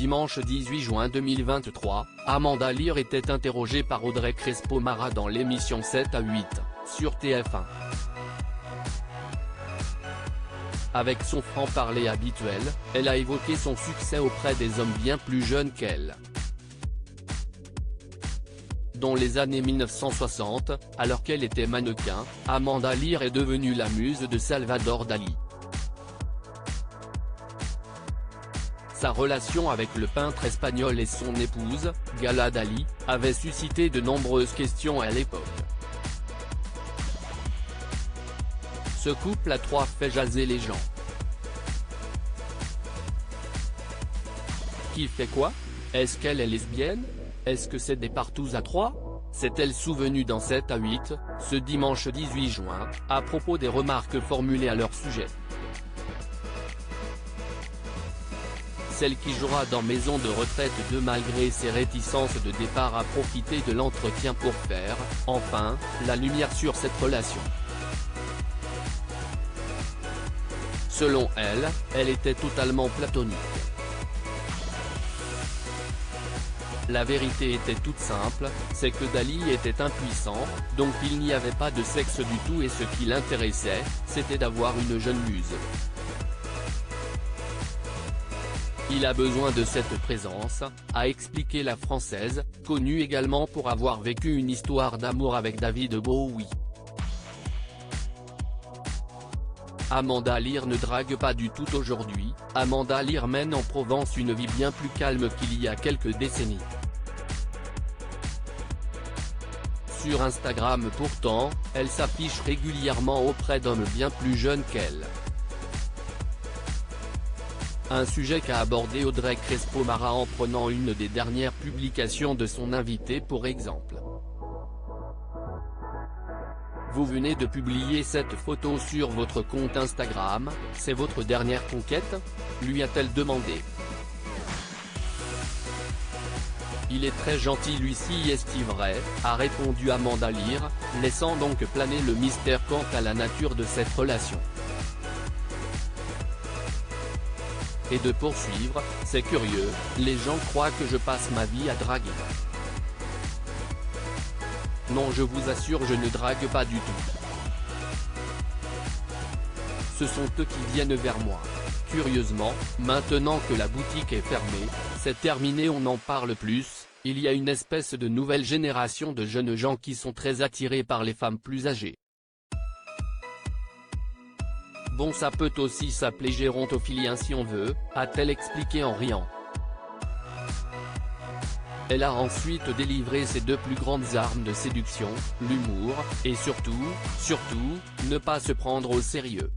dimanche 18 juin 2023, Amanda Lear était interrogée par Audrey Crespo-Mara dans l'émission 7 à 8, sur TF1. Avec son franc-parler habituel, elle a évoqué son succès auprès des hommes bien plus jeunes qu'elle. Dans les années 1960, alors qu'elle était mannequin, Amanda Lear est devenue la muse de Salvador Dali. Sa relation avec le peintre espagnol et son épouse, Gala Dali, avait suscité de nombreuses questions à l'époque. Ce couple à trois fait jaser les gens. Qui fait quoi? Est-ce qu'elle est lesbienne? Est-ce que c'est des partous à trois? S'est-elle souvenue dans 7 à 8, ce dimanche 18 juin, à propos des remarques formulées à leur sujet. Celle qui jouera dans Maison de retraite 2 malgré ses réticences de départ a profité de l'entretien pour faire, enfin, la lumière sur cette relation. Selon elle, elle était totalement platonique. La vérité était toute simple, c'est que Dali était impuissant, donc il n'y avait pas de sexe du tout et ce qui l'intéressait, c'était d'avoir une jeune muse. Il a besoin de cette présence, a expliqué la Française, connue également pour avoir vécu une histoire d'amour avec David Bowie. Amanda Lear ne drague pas du tout aujourd'hui, Amanda Lear mène en Provence une vie bien plus calme qu'il y a quelques décennies. Sur Instagram pourtant, elle s'affiche régulièrement auprès d'hommes bien plus jeunes qu'elle. Un sujet qu'a abordé Audrey Crespo-Mara en prenant une des dernières publications de son invité pour exemple. Vous venez de publier cette photo sur votre compte Instagram, c'est votre dernière conquête? Lui a-t-elle demandé. Il est très gentil lui-ci, est-il vrai, a répondu Amanda Lear, laissant donc planer le mystère quant à la nature de cette relation. Et de poursuivre, c'est curieux, les gens croient que je passe ma vie à draguer. Non, je vous assure, je ne drague pas du tout. Ce sont eux qui viennent vers moi. Curieusement, maintenant que la boutique est fermée, c'est terminé, on n'en parle plus, il y a une espèce de nouvelle génération de jeunes gens qui sont très attirés par les femmes plus âgées. Bon, ça peut aussi s'appeler gérontophilie si on veut, a-t-elle expliqué en riant. Elle a ensuite délivré ses deux plus grandes armes de séduction, l'humour, et surtout, ne pas se prendre au sérieux.